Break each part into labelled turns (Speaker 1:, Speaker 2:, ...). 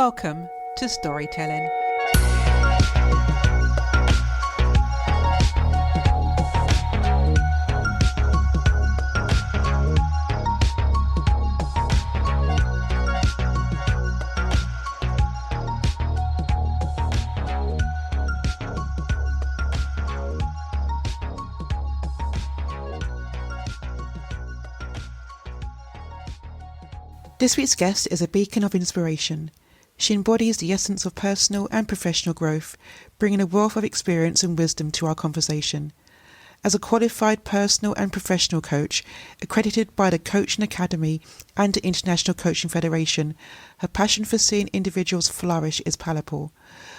Speaker 1: Welcome to Storytelling. This week's guest is a beacon of inspiration. She embodies the essence of personal and professional growth, bringing a wealth of experience and wisdom to our conversation. As a qualified personal and professional coach, accredited by the Coaching Academy and the International Coaching Federation, her passion for seeing individuals flourish is palpable.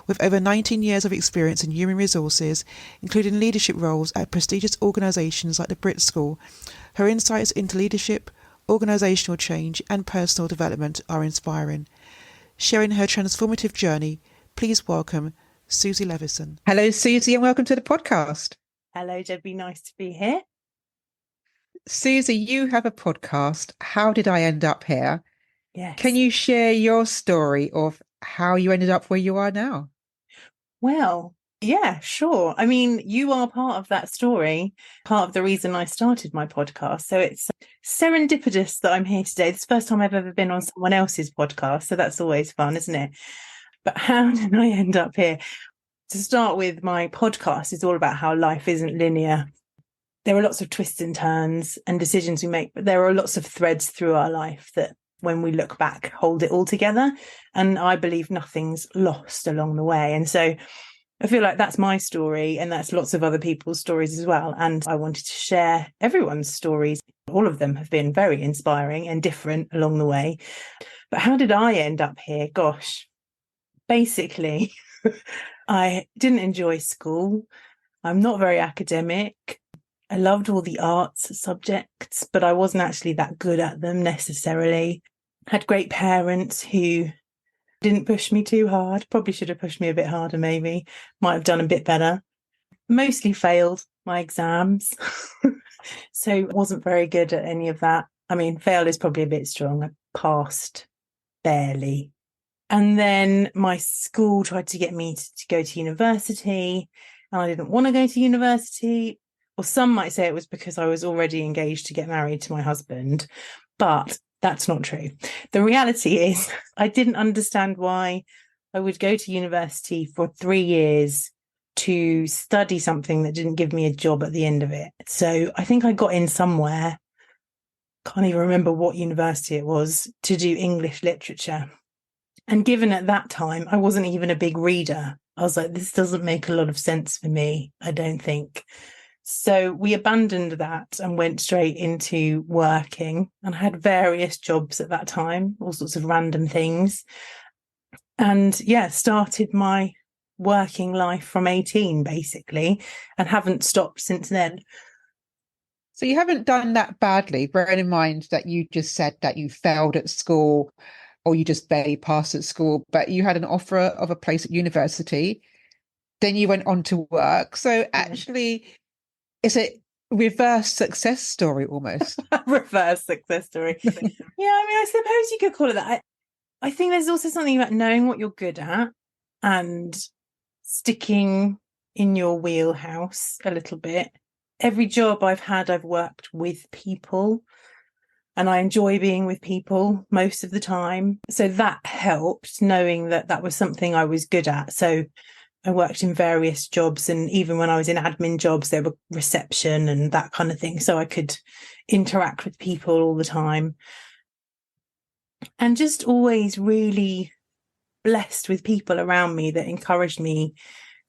Speaker 1: With over 19 years of experience in human resources, including leadership roles at prestigious organisations like the BRIT School, her insights into leadership, organisational change and personal development are inspiring. Sharing her transformative journey, please welcome Suzie Leveson. Hello, Suzie, and welcome to the podcast.
Speaker 2: Hello, Debbie. Nice to be here.
Speaker 1: Suzie, you have a podcast, How Did I End Up Here?
Speaker 2: Yes.
Speaker 1: Can you share your story of how you ended up where you are now?
Speaker 2: Well, yeah, sure. I mean, you are part of that story, part of the reason I started my podcast. So it's serendipitous that I'm here today. It's the first time I've ever been on someone else's podcast. So that's always fun, isn't it? But how did I end up here? To start with, my podcast is all about how life isn't linear. There are lots of twists and turns and decisions we make, but there are lots of threads through our life that when we look back, hold it all together. And I believe nothing's lost along the way. And so I feel like that's my story, and that's lots of other people's stories as well. And I wanted to share everyone's stories. All of them have been very inspiring and different along the way. But how did I end up here? Gosh, basically, I didn't enjoy school. I'm not very academic. I loved all the arts subjects, but I wasn't actually that good at them necessarily. Had great parents who didn't push me too hard. Probably should have pushed me a bit harder, maybe. Might have done a bit better. Mostly failed my exams. So wasn't very good at any of that. I mean, fail is probably a bit strong. I passed barely. And then my school tried to get me to go to university, and I didn't want to go to university. Or some might say it was because I was already engaged to get married to my husband. But that's not true. The reality is I didn't understand why I would go to university for 3 years to study something that didn't give me a job at the end of it. So I think I got in somewhere, can't even remember what university it was, to do English literature. And given at that time, I wasn't even a big reader. I was like, this doesn't make a lot of sense for me, I don't think. So we abandoned that and went straight into working, and I had various jobs at that time, all sorts of random things. And yeah, started my working life from 18 basically, and haven't stopped since then.
Speaker 1: So you haven't done that badly, bearing in mind that you just said that you failed at school or you just barely passed at school, but you had an offer of a place at university. Then you went on to work. So actually, it's a reverse success story almost.
Speaker 2: Reverse success story. Yeah, I mean, I suppose you could call it that. I think there's also something about knowing what you're good at and sticking in your wheelhouse a little bit. Every job I've had, I've worked with people, and I enjoy being with people most of the time. So that helped, knowing that that was something I was good at. So I worked in various jobs, and even when I was in admin jobs, there were reception and that kind of thing. So I could interact with people all the time. And just always really blessed with people around me that encouraged me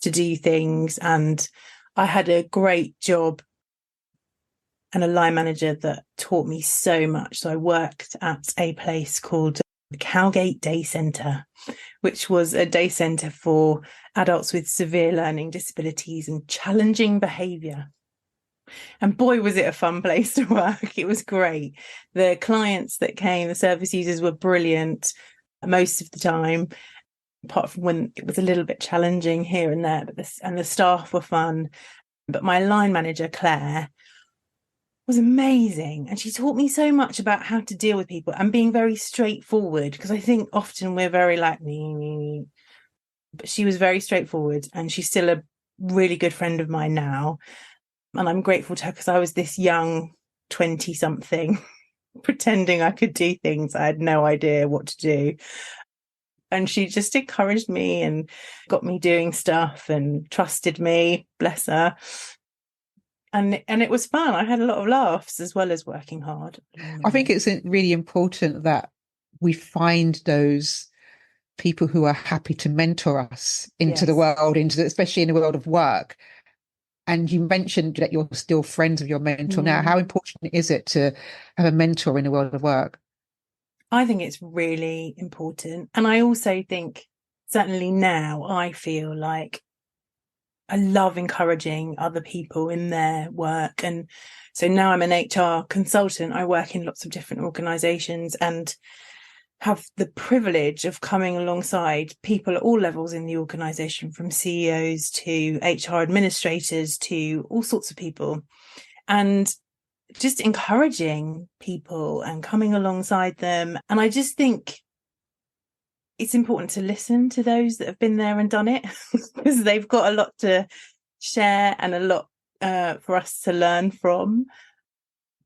Speaker 2: to do things. And I had a great job and a line manager that taught me so much. So I worked at a place called the Cowgate Day Centre, which was a day centre for adults with severe learning disabilities and challenging behaviour. And boy, was it a fun place to work. It was great. The clients that came, the service users, were brilliant most of the time, apart from when it was a little bit challenging here and there. But the staff were fun. But my line manager, Claire, was amazing. And she taught me so much about how to deal with people and being very straightforward, because I think often we're very like me. But she was very straightforward, and she's still a really good friend of mine now. And I'm grateful to her, because I was this young 20 something pretending I could do things. I had no idea what to do. And she just encouraged me and got me doing stuff and trusted me, bless her. And it was fun. I had a lot of laughs as well as working hard.
Speaker 1: I think it's really important that we find those people who are happy to mentor us into the world, especially in the world of work. And you mentioned that you're still friends with your mentor now. How important is it to have a mentor in the world of work?
Speaker 2: I think it's really important. And I also think, certainly now, I feel like I love encouraging other people in their work. And so now I'm an HR consultant. I work in lots of different organisations and have the privilege of coming alongside people at all levels in the organisation, from CEOs to HR administrators to all sorts of people, and just encouraging people and coming alongside them. And I just think it's important to listen to those that have been there and done it, because they've got a lot to share and a lot for us to learn from.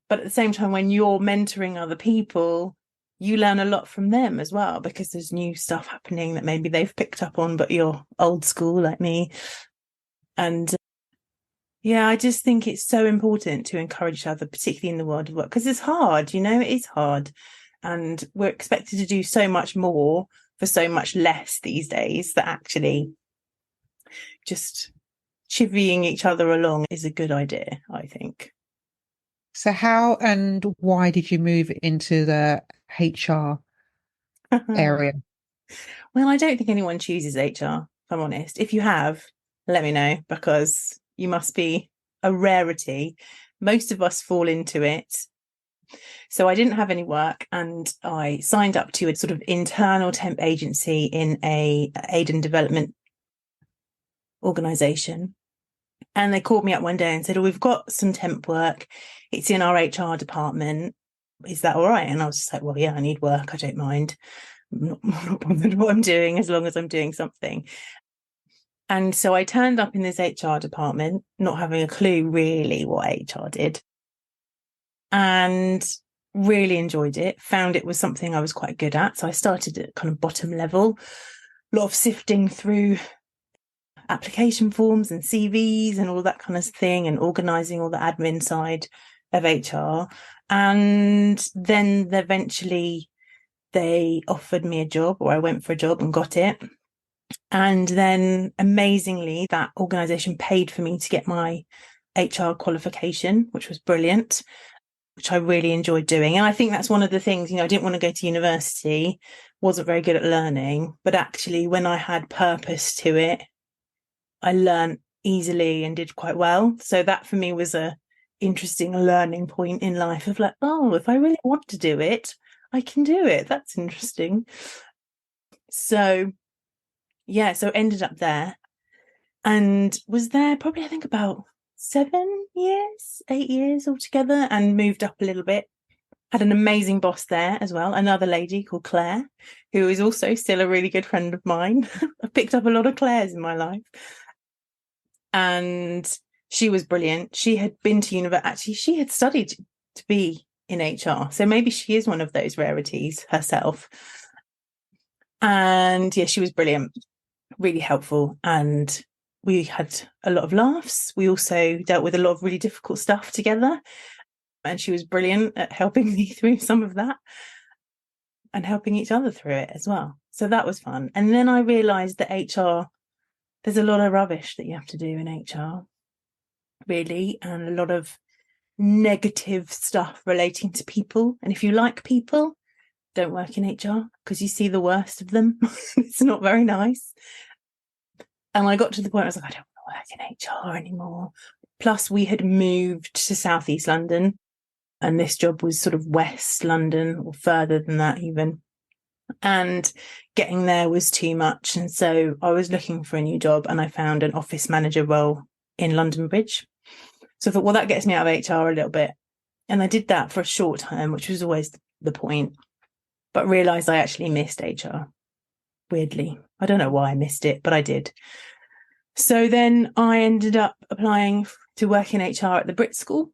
Speaker 2: But at the same time, when you're mentoring other people, you learn a lot from them as well, because there's new stuff happening that maybe they've picked up on, but you're old school like me. And yeah, I just think it's so important to encourage each other, particularly in the world of work, because it's hard, it is hard. And we're expected to do so much more for so much less these days, that actually just chivying each other along is a good idea, I think.
Speaker 1: So how and why did you move into the HR area?
Speaker 2: Well, I don't think anyone chooses HR, if I'm honest. If you have, let me know, because you must be a rarity. Most of us fall into it. So I didn't have any work, and I signed up to a sort of internal temp agency in a aid and development organisation. And they called me up one day and said, "Oh, we've got some temp work. It's in our HR department. Is that all right?" And I was just like, "Well, yeah, I need work. I don't mind. I'm not bothered what I'm doing, as long as I'm doing something." And so I turned up in this HR department, not having a clue really what HR did, and really enjoyed it, found it was something I was quite good at. So I started at kind of bottom level, a lot of sifting through application forms and CVs and all that kind of thing, and organising all the admin side of HR. And then eventually they offered me a job, or I went for a job and got it. And then amazingly, that organisation paid for me to get my HR qualification, which was brilliant, which I really enjoyed doing. And I think that's one of the things, I didn't want to go to university, wasn't very good at learning, but actually when I had purpose to it, I learned easily and did quite well. So that for me was a interesting learning point in life of like, oh, if I really want to do it, I can do it. That's interesting. So yeah, so ended up there and was there probably, I think, about 8 years altogether, and moved up a little bit. Had an amazing boss there as well, another lady called Claire, who is also still a really good friend of mine. I've picked up a lot of Claires in my life. And she was brilliant. She had been to university. Actually, she had studied to be in HR. So maybe she is one of those rarities herself. And yeah, she was brilliant, really helpful. And we had a lot of laughs. We also dealt with a lot of really difficult stuff together. And she was brilliant at helping me through some of that and helping each other through it as well. So that was fun. And then I realised that HR, there's a lot of rubbish that you have to do in HR, really, and a lot of negative stuff relating to people. And if you like people, don't work in HR, because you see the worst of them. It's not very nice. And I got to the point where I was like, I don't want to work in HR anymore. Plus, we had moved to South East London, and this job was sort of West London, or further than that even. And getting there was too much. And so I was looking for a new job, and I found an office manager role in London Bridge. So I thought, well, that gets me out of HR a little bit. And I did that for a short time, which was always the point, but realised I actually missed HR, weirdly. I don't know why I missed it, but I did. So then I ended up applying to work in HR at the BRIT School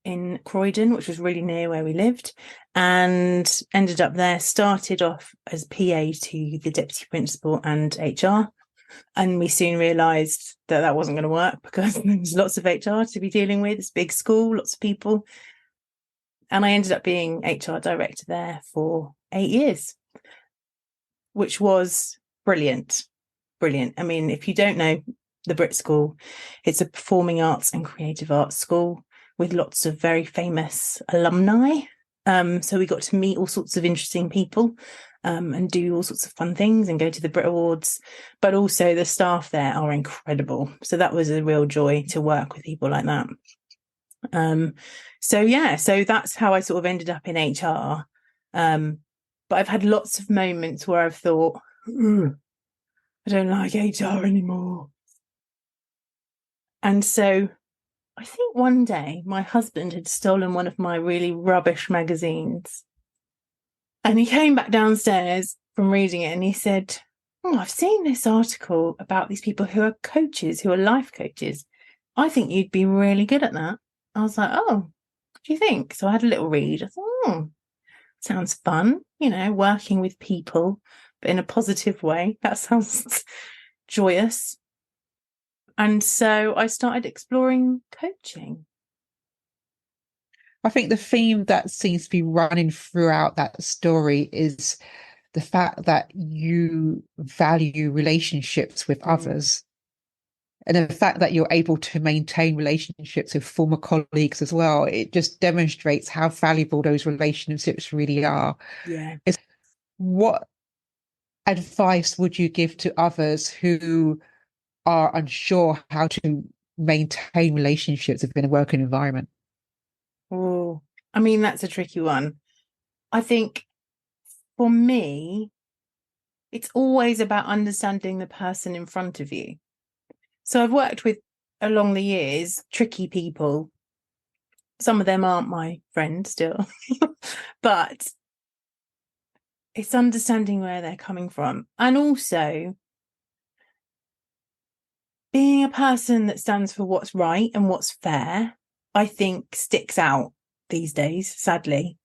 Speaker 2: in Croydon, which was really near where we lived, and ended up there, started off as PA to the deputy principal and HR. And we soon realised that that wasn't going to work because there's lots of HR to be dealing with. It's a big school, lots of people. And I ended up being HR director there for 8 years, which was brilliant. Brilliant. I mean, if you don't know the BRIT School, it's a performing arts and creative arts school with lots of very famous alumni. So we got to meet all sorts of interesting people and do all sorts of fun things and go to the BRIT Awards. But also the staff there are incredible. So that was a real joy to work with people like that. So that's how I sort of ended up in HR. But I've had lots of moments where I've thought, I don't like HR anymore. And so I think one day my husband had stolen one of my really rubbish magazines. And he came back downstairs from reading it and he said, I've seen this article about these people who are coaches, who are life coaches. I think you'd be really good at that. I was like, oh, what do you think? So I had a little read. I thought, sounds fun, working with people, but in a positive way. That sounds joyous. And so I started exploring coaching.
Speaker 1: I think the theme that seems to be running throughout that story is the fact that you value relationships with others, and the fact that you're able to maintain relationships with former colleagues as well. It just demonstrates how valuable those relationships really are.
Speaker 2: Yeah.
Speaker 1: What advice would you give to others who are unsure how to maintain relationships within a working environment?
Speaker 2: Oh, I mean, that's a tricky one. I think for me, it's always about understanding the person in front of you. So I've worked with, along the years, tricky people. Some of them aren't my friends still, but it's understanding where they're coming from. And also being a person that stands for what's right and what's fair, I think sticks out these days, sadly.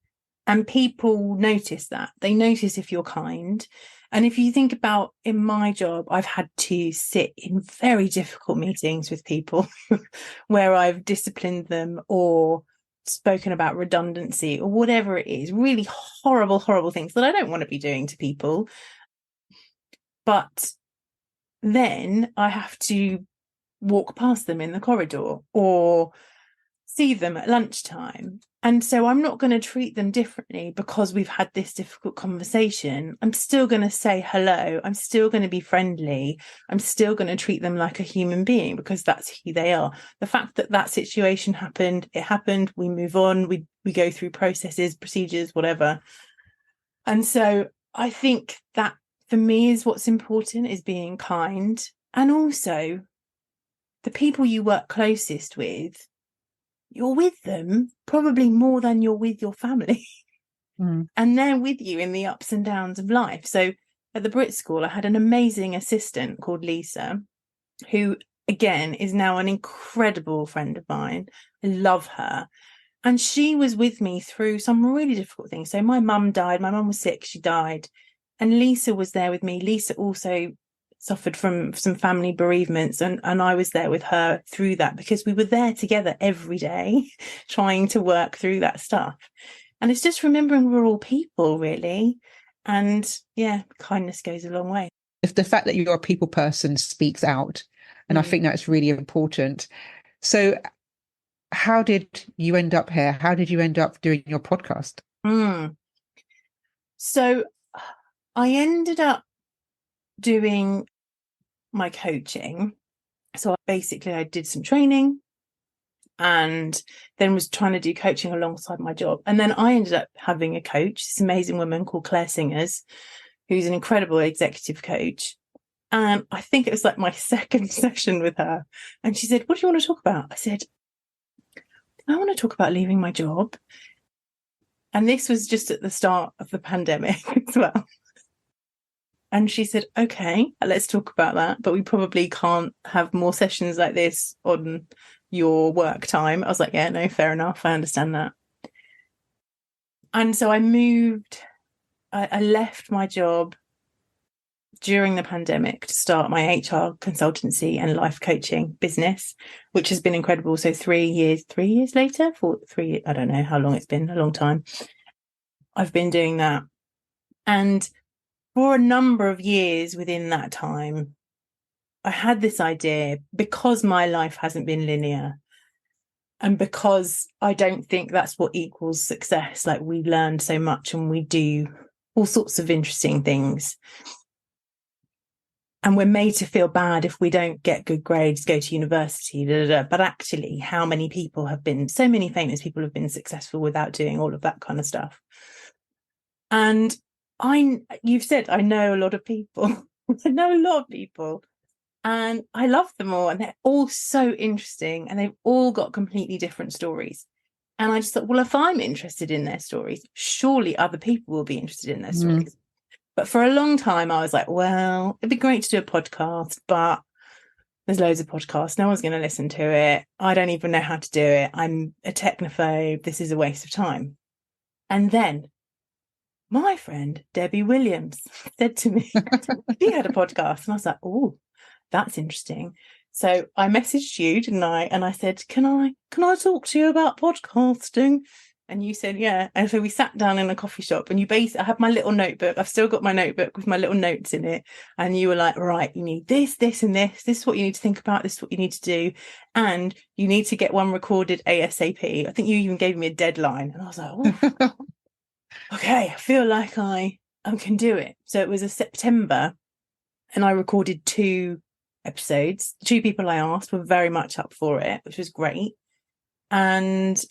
Speaker 2: And people notice that. They notice if you're kind. And if you think about in my job, I've had to sit in very difficult meetings with people where I've disciplined them or spoken about redundancy or whatever it is, really horrible, horrible things that I don't want to be doing to people. But then I have to walk past them in the corridor or see them at lunchtime. And so I'm not going to treat them differently because we've had this difficult conversation. I'm still going to say hello. I'm still going to be friendly. I'm still going to treat them like a human being because that's who they are. The fact that that situation happened, it happened, we move on, we go through processes, procedures, whatever. And so I think that for me is what's important, is being kind. And also the people you work closest with, you're with them probably more than you're with your family. And they're with you in the ups and downs of life. So at the BRIT School, I had an amazing assistant called Lisa, who, again, is now an incredible friend of mine. I love her. And she was with me through some really difficult things. So my mum died. My mum was sick. She died. And Lisa was there with me. Lisa also suffered from some family bereavements, and I was there with her through that because we were there together every day trying to work through that stuff. And it's just remembering we're all people, really. And yeah, kindness goes a long way.
Speaker 1: If the fact that you're a people person speaks out, and I think that's really important. So how did you end up here? How did you end up doing your podcast?
Speaker 2: So I ended up doing my coaching. So basically I did some training and then was trying to do coaching alongside my job. And then I ended up having a coach, this amazing woman called Claire Singers, who's an incredible executive coach. And I think it was like my second session with her. And she said, what do you want to talk about? I said, I want to talk about leaving my job. And this was just at the start of the pandemic as well. And she said, okay, let's talk about that. But we probably can't have more sessions like this on your work time. I was like, yeah, no, fair enough. I understand that. And so I moved, I left my job during the pandemic to start my HR consultancy and life coaching business, which has been incredible. So 3 years later, I don't know how long it's been, a long time. I've been doing that. And for a number of years within that time, I had this idea, because my life hasn't been linear and because I don't think that's what equals success. Like, we learn so much and we do all sorts of interesting things. And we're made to feel bad if we don't get good grades, go to university, But actually, so many famous people have been successful without doing all of that kind of stuff. And you've said, I know a lot of people. I know a lot of people. And I love them all. And they're all so interesting. And they've all got completely different stories. And I just thought, well, if I'm interested in their stories, surely other people will be interested in their stories. But for a long time, I was like, well, it'd be great to do a podcast, but there's loads of podcasts. No one's going to listen to it. I don't even know how to do it. I'm a technophobe. This is a waste of time. And then my friend, Debbie Williams, said to me, she had a podcast. And I was like, oh, that's interesting. So I messaged you, didn't I? And I said, can I talk to you about podcasting? And you said, yeah. And so we sat down in a coffee shop, and I had my little notebook. I've still got my notebook with my little notes in it. And you were like, right, you need this, this, and this. This is what you need to think about. This is what you need to do. And you need to get one recorded ASAP. I think you even gave me a deadline. And I was like, oh, okay, I feel like I can do it. So it was a September, and I recorded 2 episodes. 2 people I asked were very much up for it, which was great. And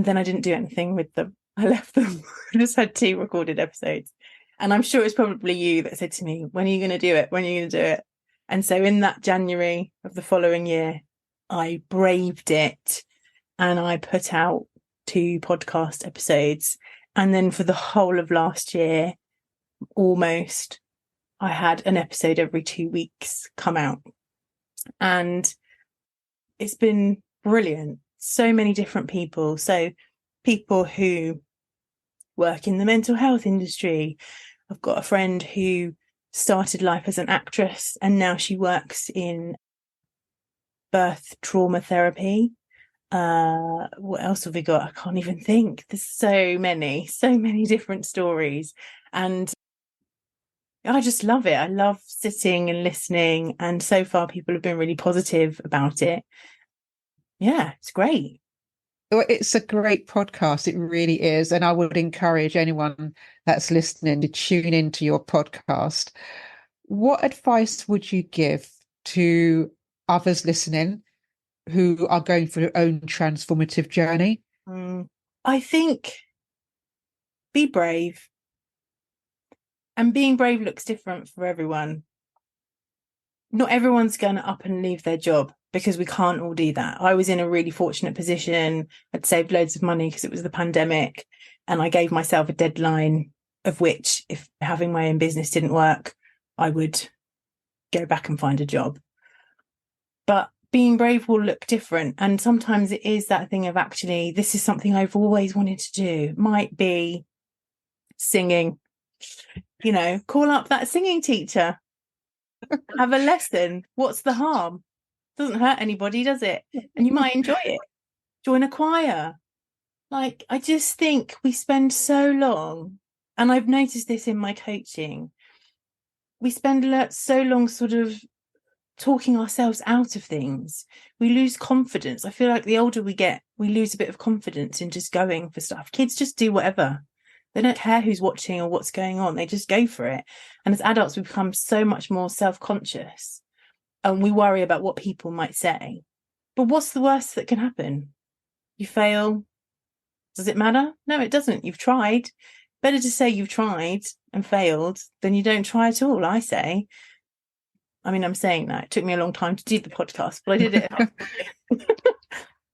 Speaker 2: then I didn't do anything with them. I left them. I just had 2 recorded episodes. And I'm sure it's probably you that said to me, when are you going to do it? When are you going to do it? And so in that January of the following year, I braved it and I put out 2 podcast episodes. And then for the whole of last year, almost, I had an episode every 2 weeks come out. And it's been brilliant. So many different people. So people who work in the mental health industry. I've got a friend who started life as an actress and now she works in birth trauma therapy. What else have we got? I can't even think. There's so many different stories. And I just love it. I love sitting and listening. And so far people have been really positive about it. Yeah, it's great.
Speaker 1: Well, it's a great podcast. It really is. And I would encourage anyone that's listening to tune into your podcast. What advice would you give to others listening who are going through their own transformative journey?
Speaker 2: I think be brave. And being brave looks different for everyone. Not everyone's going to up and leave their job, because we can't all do that. I was in a really fortunate position. I'd saved loads of money because it was the pandemic. And I gave myself a deadline of which, if having my own business didn't work, I would go back and find a job. But being brave will look different. And sometimes it is that thing of, actually, this is something I've always wanted to do. It might be singing, call up that singing teacher, have a lesson. What's the harm? Doesn't hurt anybody, does it? And you might enjoy it. Join a choir. Like, I just think we spend so long, and I've noticed this in my coaching, we spend so long sort of talking ourselves out of things. We lose confidence. I feel like the older we get, we lose a bit of confidence in just going for stuff. Kids just do whatever. They don't care who's watching or what's going on. They just go for it. And as adults, we become so much more self-conscious. And we worry about what people might say. But what's the worst that can happen? You fail. Does it matter? No, it doesn't. You've tried. Better to say you've tried and failed than you don't try at all, I say. I mean, I'm saying that. It took me a long time to do the podcast, but I did it.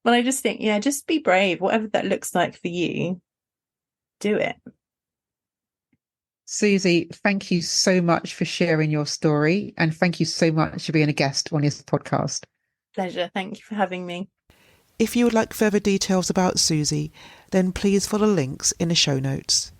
Speaker 2: Well, I just think, yeah, just be brave, whatever that looks like for you, do it.
Speaker 1: Suzie, thank you so much for sharing your story, and thank you so much for being a guest on this podcast.
Speaker 2: Pleasure. Thank you for having me.
Speaker 1: If you would like further details about Suzie, then please follow links in the show notes.